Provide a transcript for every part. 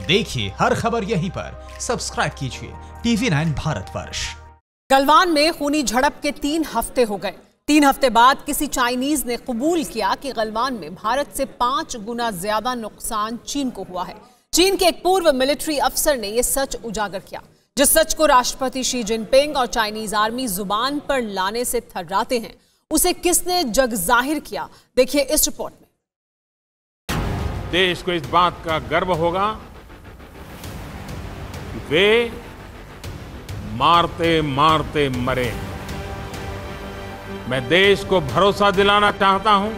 देखिए हर खबर यहीं पर। सब्सक्राइब कीजिए TV9 भारतवर्ष। गलवान में खूनी झड़प के 3 हफ्ते हो गए। 3 हफ्ते बाद किसी चाइनीज ने कबूल किया कि गलवान में भारत से 5 गुना ज्यादा नुकसान चीन को हुआ है। चीन के एक पूर्व मिलिट्री अफसर ने यह सच उजागर किया, जिस सच को राष्ट्रपति शी जिनपिंग और चाइनीज आर्मी जुबान पर लाने से थर्राते हैं। उसे किसने जग जाहिर किया, देखिए इस रिपोर्ट में। देश को इस बात का गर्व होगा कि वे मारते मारते मरे। मैं देश को भरोसा दिलाना चाहता हूं,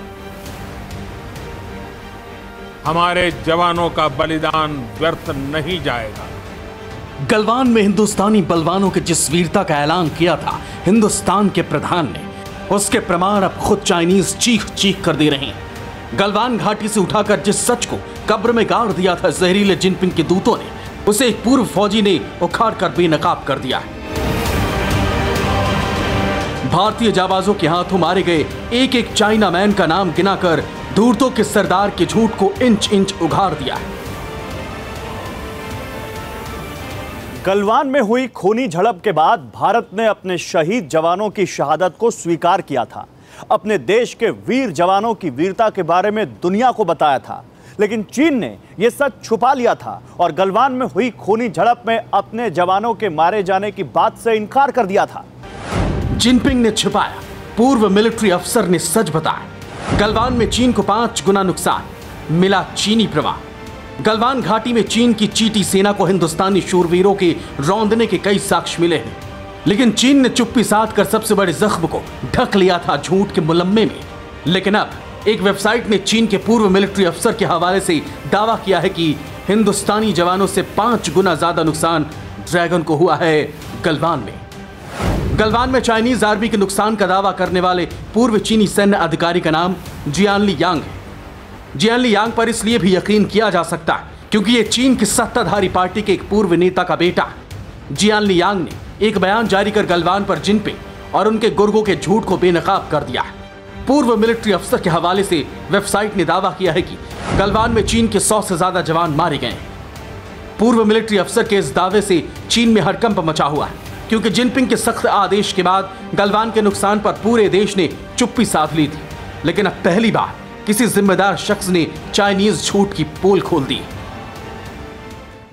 हमारे जवानों का बलिदान व्यर्थ नहीं जाएगा। गलवान में हिंदुस्तानी बलवानों की जिस वीरता का ऐलान किया था हिंदुस्तान के प्रधान ने, उसके प्रमाण अब खुद चाइनीज चीख चीख कर दे रहे हैं। गलवान घाटी से उठाकर जिस सच को कब्र में गाड़ दिया था जहरीले जिनपिंग के दूतों ने, उसे एक पूर्व फौजी ने उखाड़ कर बेनकाब कर दिया है। भारतीय जाबाजों के हाथों मारे गए एक एक चाइना मैन का नाम गिनाकर धूर्तों के सरदार के झूठ को इंच इंच उघाड़ दिया है। गलवान में हुई खूनी झड़प के बाद भारत ने अपने शहीद जवानों की शहादत को स्वीकार किया था, अपने देश के वीर जवानों की वीरता के बारे में दुनिया को बताया था। लेकिन चीन ने यह सच छुपा लिया था और गलवान में हुई खूनी झड़प में अपने जवानों के मारे जाने की बात से इनकार कर दिया था। जिनपिंग ने छिपाया, पूर्व मिलिट्री अफसर ने सच बताया। गलवान में चीन को 5 गुना नुकसान, मिला चीनी प्रवाह। गलवान घाटी में चीन की चीटी सेना को हिंदुस्तानी शूरवीरों के रौंदने के कई साक्ष्य मिले हैं, लेकिन चीन ने चुप्पी साध कर सबसे बड़े जख्म को ढक लिया था झूठ के मुलम्मे में। लेकिन अब एक वेबसाइट ने चीन के पूर्व मिलिट्री अफसर के हवाले से दावा किया है कि हिंदुस्तानी जवानों से 5 गुना ज्यादा नुकसान ड्रैगन को हुआ है गलवान में। गलवान में चाइनीज आर्मी के नुकसान का दावा करने वाले पूर्व चीनी सैन्य अधिकारी का नाम जियानली यांग है। जियानली यांग पर इसलिए भी यकीन किया जा सकता है क्योंकि ये चीन की सत्ताधारी पार्टी के एक पूर्व नेता का बेटा है। जियानली यांग ने एक बयान जारी कर गलवान पर जिनपिंग और उनके गुर्गों के झूठ को बेनकाब कर दिया है। पूर्व मिलिट्री अफसर के हवाले से वेबसाइट ने दावा किया है कि गलवान में चीन के 100 से ज्यादा जवान मारे गए हैं। पूर्व मिलिट्री अफसर के इस दावे से चीन में हड़कंप मचा हुआ है, क्योंकि जिनपिंग के सख्त आदेश के बाद गलवान के नुकसान पर पूरे देश ने चुप्पी साध ली थी। लेकिन अब पहली बार किसी जिम्मेदार शख्स ने चाइनीज झूठ की पोल खोल दी।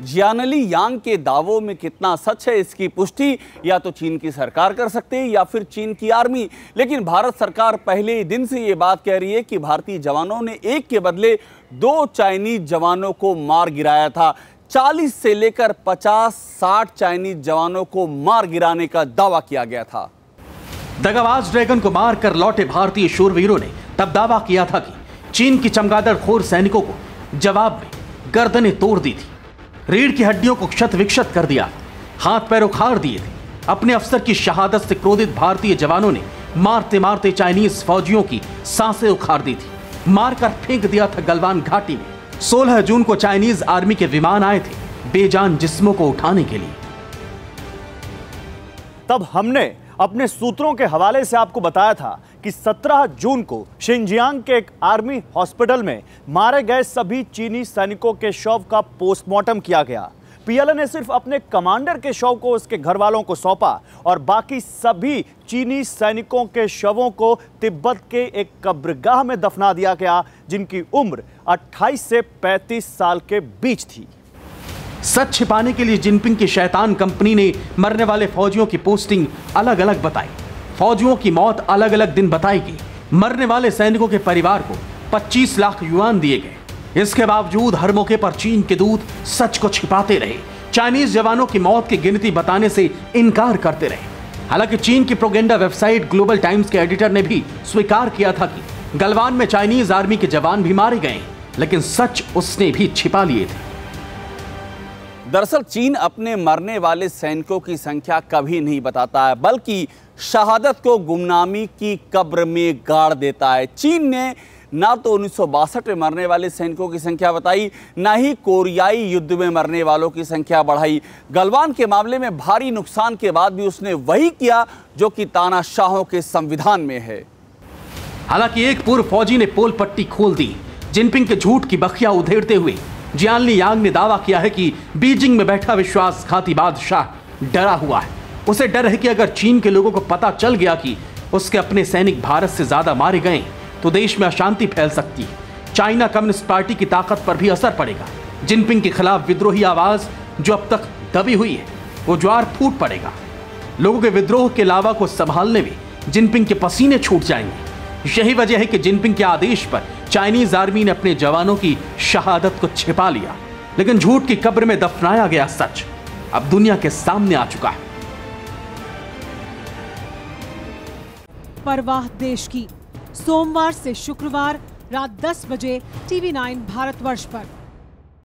जियानली यांग के दावों में कितना सच है, इसकी पुष्टि या तो चीन की सरकार कर सकती है या फिर चीन की आर्मी। लेकिन भारत सरकार पहले ही दिन से ये बात कह रही है कि भारतीय जवानों ने एक के बदले 2 चाइनीज जवानों को मार गिराया था। 40 से लेकर 50-60 चाइनीज जवानों को मार गिराने का दावा किया गया था। दगाबाज ड्रैगन को मार कर लौटे भारतीय शूरवीरों ने तब दावा किया था कि चीन की चमगादड़खोर सैनिकों को जवाब में गर्दनें तोड़ दी थी, रीढ़ की हड्डियों को क्षत विक्षत कर दिया, हाथ पैर उखाड़ दिए थे। अपने अफसर की शहादत से क्रोधित भारतीय जवानों ने मारते मारते चाइनीज फौजियों की सांसें उखाड़ दी थी, मारकर फेंक दिया था गलवान घाटी में। 16 जून को चाइनीज आर्मी के विमान आए थे बेजान जिस्मों को उठाने के लिए। तब हमने अपने सूत्रों के हवाले से आपको बताया था कि 17 जून को शिनजियांग के एक आर्मी हॉस्पिटल में मारे गए सभी चीनी सैनिकों के शव का पोस्टमार्टम किया गया। पीएलए ने सिर्फ अपने कमांडर के शव को उसके घर वालों को सौंपा और बाकी सभी चीनी सैनिकों के शवों को तिब्बत के एक कब्रगाह में दफना दिया गया, जिनकी उम्र 28 से 35 साल के बीच थी। सच छिपाने के लिए जिनपिंग की शैतान कंपनी ने मरने वाले फौजियों की पोस्टिंग अलग अलग बताई, फौजियों की मौत अलग अलग दिन बताई गई। मरने वाले सैनिकों के परिवार को 25 लाख युआन दिए गए। इसके बावजूद हर मौके पर चीन के दूत सच को छिपाते रहे, चाइनीज जवानों की मौत की गिनती बताने से इनकार करते रहे। हालांकि चीन की प्रोपेगेंडा वेबसाइट ग्लोबल टाइम्स के एडिटर ने भी स्वीकार किया था कि गलवान में चाइनीज आर्मी के जवान भी मारे गए, लेकिन सच उसने भी छिपा लिए थे। दरअसल चीन अपने मरने वाले सैनिकों की संख्या कभी नहीं बताता है, बल्कि शहादत को गुमनामी की कब्र में गाड़ देता है। चीन ने ना तो 1962 में मरने वाले सैनिकों की संख्या बताई, ना ही कोरियाई युद्ध में मरने वालों की संख्या बढ़ाई। गलवान के मामले में भारी नुकसान के बाद भी उसने वही किया जो कि तानाशाहों के संविधान में है। हालांकि एक पूर्व फौजी ने पोल पट्टी खोल दी। जिनपिंग के झूठ की बखिया उधेड़ते हुए जियानली यांग ने दावा किया है कि बीजिंग में बैठा विश्वासघाती बादशाह डरा हुआ है। उसे डर है कि अगर चीन के लोगों को पता चल गया कि उसके अपने सैनिक भारत से ज्यादा मारे गए तो देश में अशांति फैल सकती है। चाइना कम्युनिस्ट पार्टी की ताकत पर भी असर पड़ेगा। जिनपिंग के खिलाफ विद्रोही आवाज जो अब तक दबी हुई है वो ज्वार फूट पड़ेगा। लोगों के विद्रोह के लावा को संभालने में जिनपिंग के पसीने छूट जाएंगे। यही वजह है कि जिनपिंग के आदेश पर चाइनीज आर्मी ने अपने जवानों की शहादत को छिपा लिया, लेकिन झूठ की कब्र में दफनाया गया सच अब दुनिया के सामने आ चुका है। परवाह देश की, सोमवार से शुक्रवार रात 10 बजे TV9 भारतवर्ष पर।